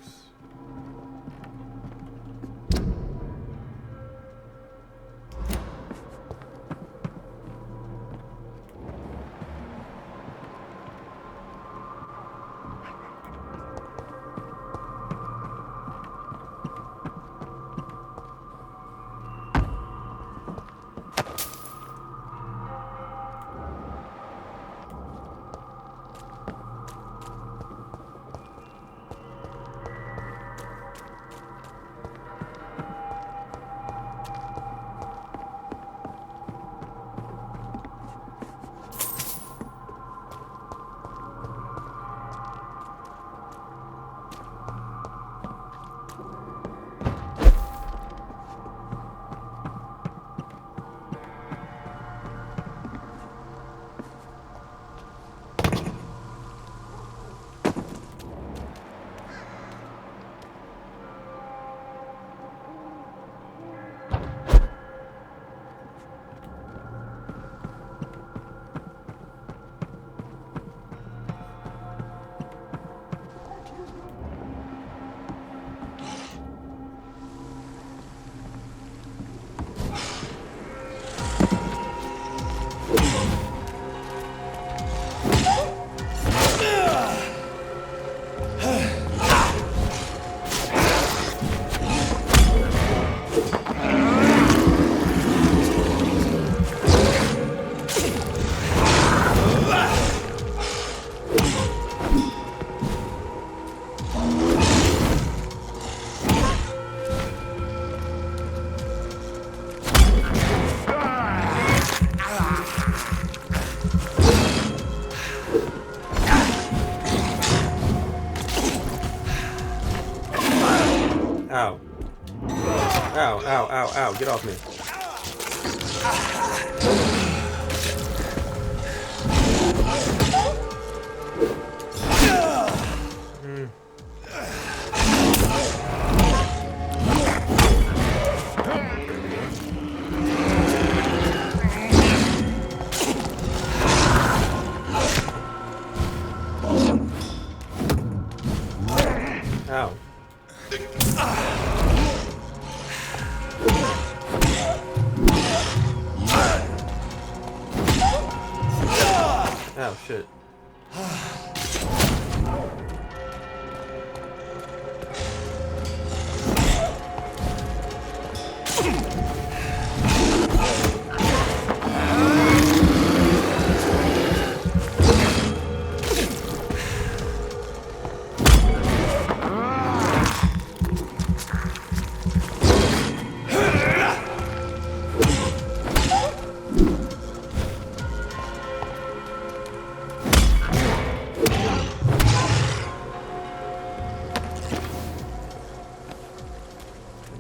Ow. Ow, ow, ow, ow. Get off me. Ow. Oh, shit.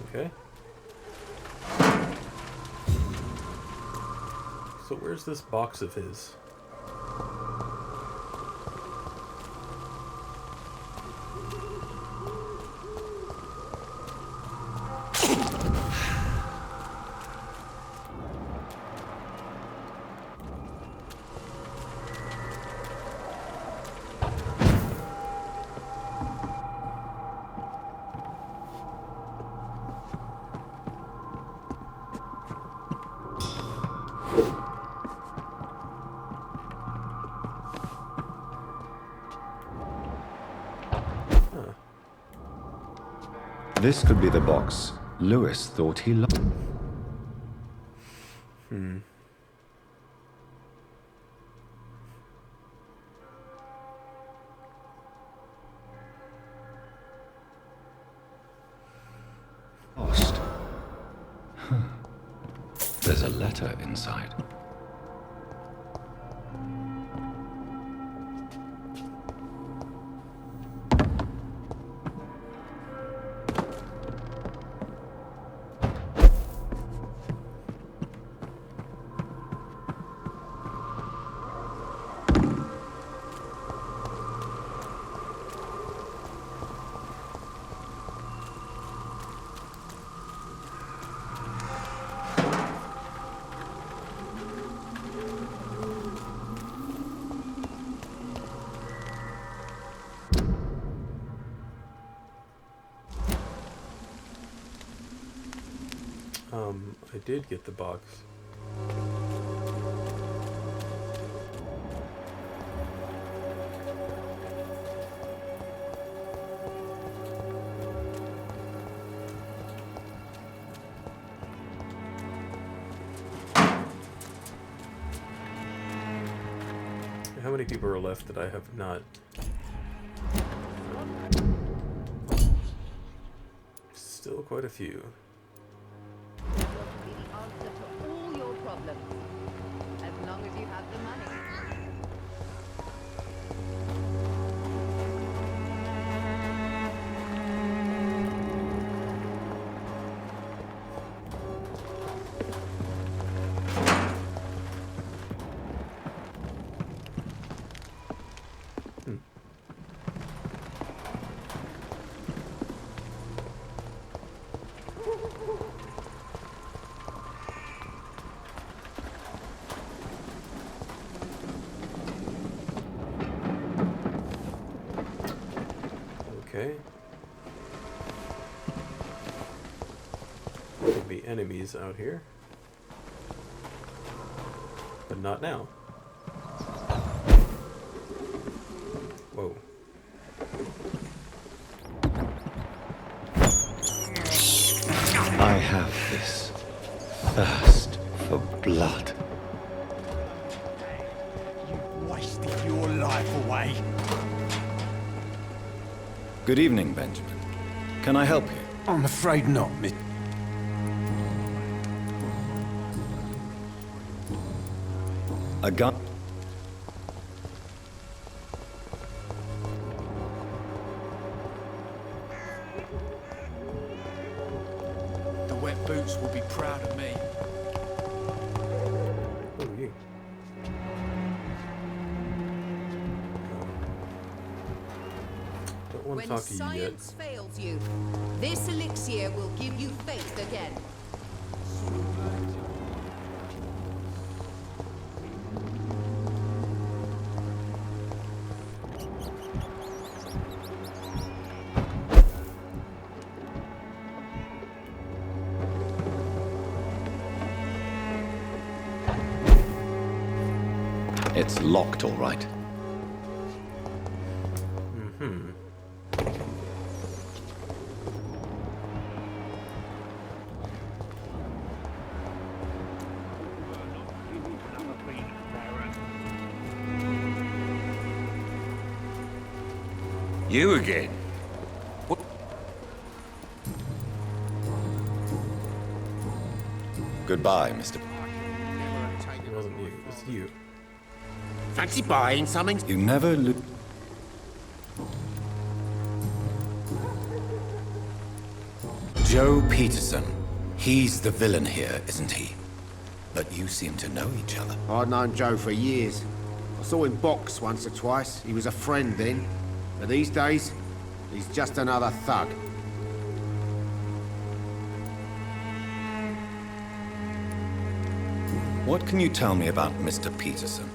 Okay. So where's this box of his? This could be the box Lewis thought he loved. Lost. There's a letter inside. I did get the box. How many people are left that I have not? Still quite a few. As long as you have the money. Okay. Could be enemies out here. But not now. Whoa. I have this thirst for blood. You wasted your life away. Good evening, Benjamin. Can I help you? I'm afraid not, Miss. A gun? boots will be proud of me. Oh, you. Don't want to When talk to you yet. science fails you, this elixir will give you faith again. It's locked, all right. Mm-hmm. You again? What? Goodbye, Mr. It wasn't you. It was you. Fancy buying something? You never Joe Peterson. He's the villain here, isn't he? But you seem to know each other. I'd known Joe for years. I saw him box once or twice. He was a friend then. But these days, he's just another thug. What can you tell me about Mr. Peterson?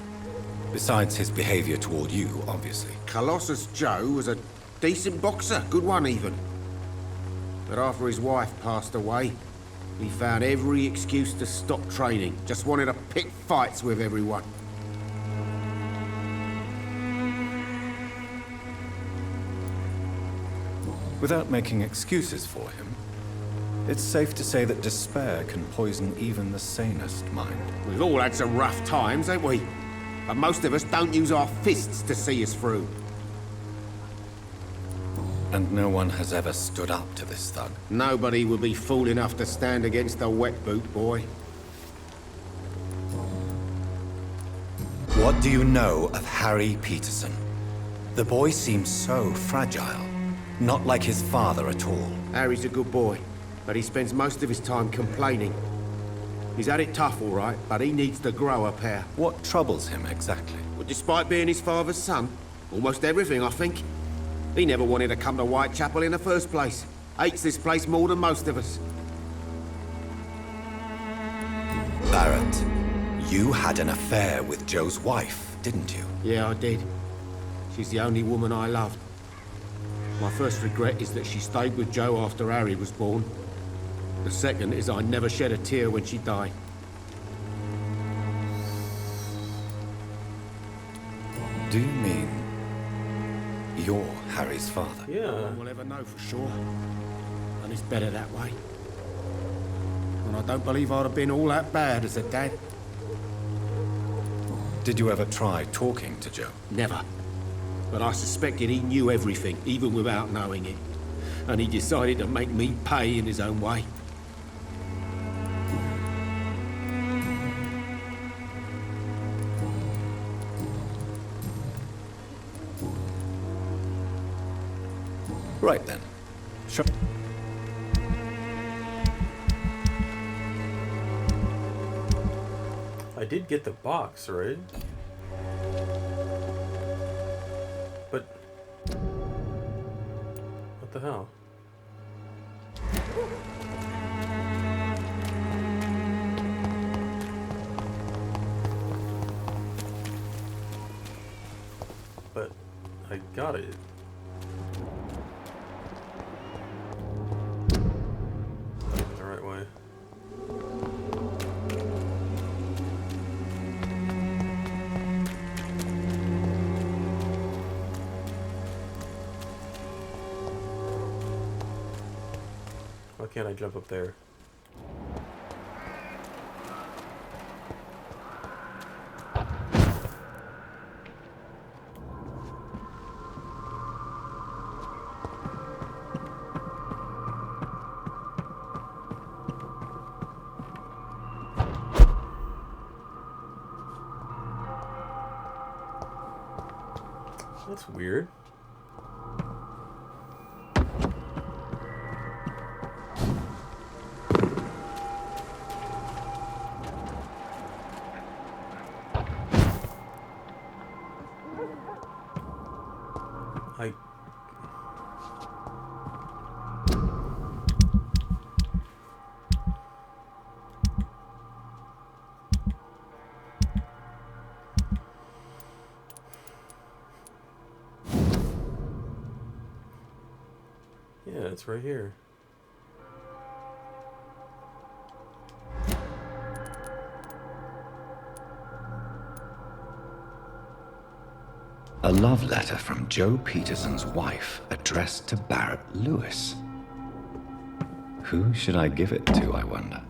Besides his behavior toward you, obviously. Colossus Joe was a decent boxer, good one even. But after his wife passed away, he found every excuse to stop training. Just wanted to pick fights with everyone. Without making excuses for him, it's safe to say that despair can poison even the sanest mind. We've all had some rough times, ain't we? But most of us don't use our fists to see us through. And no one has ever stood up to this thug. Nobody would be fool enough to stand against a wet boot boy. What do you know of Harry Peterson? The boy seems so fragile. Not like his father at all. Harry's a good boy, but he spends most of his time complaining. He's had it tough, all right, but he needs to grow a pair. What troubles him exactly? Well, despite being his father's son, almost everything, I think. He never wanted to come to Whitechapel in the first place. Hates this place more than most of us. Barrett, you had an affair with Joe's wife, didn't you? Yeah, I did. She's the only woman I loved. My first regret is that she stayed with Joe after Harry was born. The second is I never shed a tear when she died. Do you mean you're Harry's father? Yeah. No one will ever know for sure. And it's better that way. And I don't believe I'd have been all that bad as a dad. Did you ever try talking to Joe? Never. But I suspected he knew everything, even without knowing it. And he decided to make me pay in his own way. Right then. Sure. I did get the box, right? But what the hell? But I got it. The right way. Why can't I jump up there? That's weird. it's right here. A love letter from Joe Peterson's wife, addressed to Barrett Lewis. Who should I give it to, I wonder?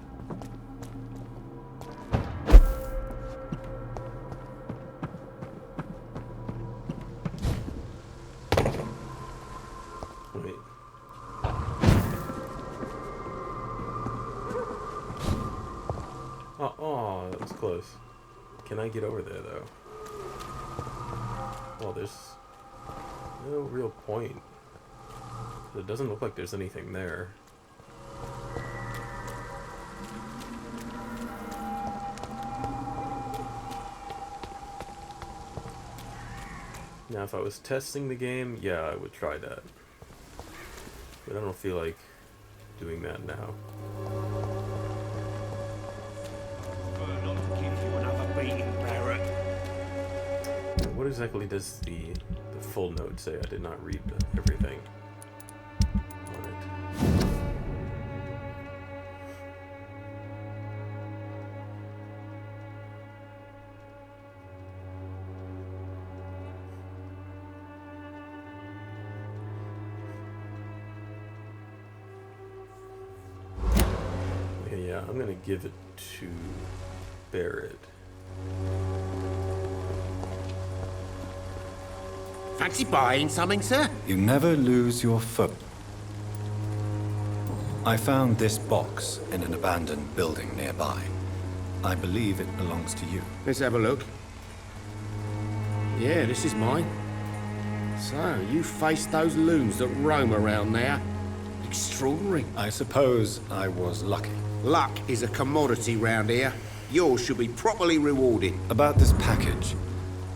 Wait. Oh, that was close. Can I get over there, though? Well, there's no real point. It doesn't look like there's anything there. Now, if I was testing the game, yeah, I would try that. But I don't feel like doing that now. Not to give you another beating, Barrett. What exactly does the full note say? I did not read everything on it. Okay, yeah, I'm gonna give it to Barrett. Fancy buying something, sir? You never lose your foot. I found this box in an abandoned building nearby. I believe it belongs to you. Let's have a look. Yeah, this is mine. So, you faced those loons that roam around there. Extraordinary. I suppose I was lucky. Luck is a commodity round here. Yours should be properly rewarded. About this package,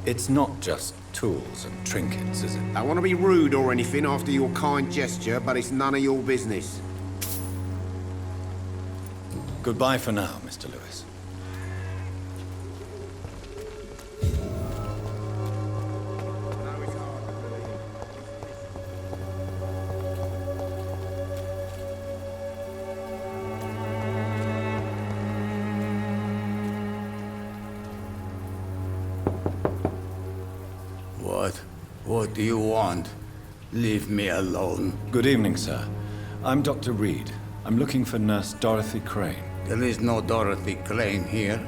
it's not just tools and trinkets, is it? I want to be rude or anything after your kind gesture, but it's none of your business. Goodbye for now, Mr. Lewis. What do you want? Leave me alone. Good evening, sir. I'm Dr. Reed. I'm looking for Nurse Dorothy Crane. There is no Dorothy Crane here.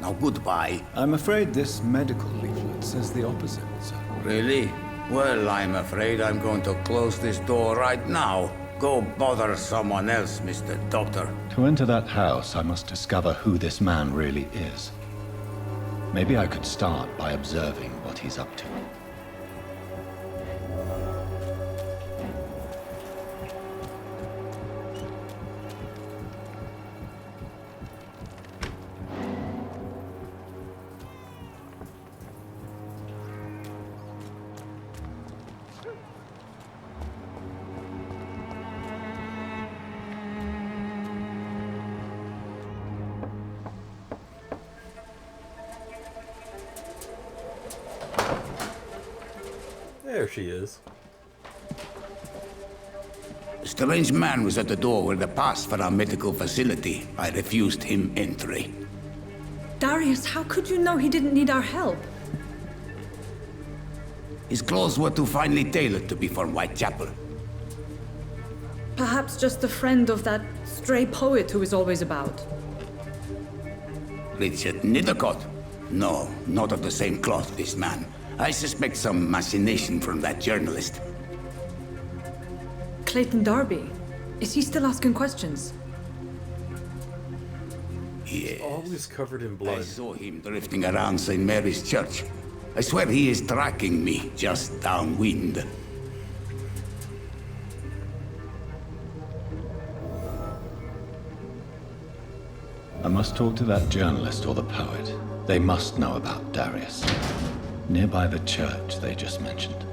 Now goodbye. I'm afraid this medical leaflet says the opposite, sir. Really? Well, I'm afraid I'm going to close this door right now. Go bother someone else, Mr. Doctor. To enter that house, I must discover who this man really is. Maybe I could start by observing what he's up to. There she is. A strange man was at the door with a pass for our medical facility. I refused him entry. Darius, how could you know he didn't need our help? His clothes were too finely tailored to be from Whitechapel. Perhaps just a friend of that stray poet who is always about. Richard Nithercott? No, not of the same cloth, this man. I suspect some machination from that journalist. Clayton Darby. Is he still asking questions? Yes. Always covered in I blood. saw him drifting around St. Mary's Church. I swear he is tracking me just downwind. I must talk to that journalist or the poet. They must know about Darius. Nearby the church they just mentioned.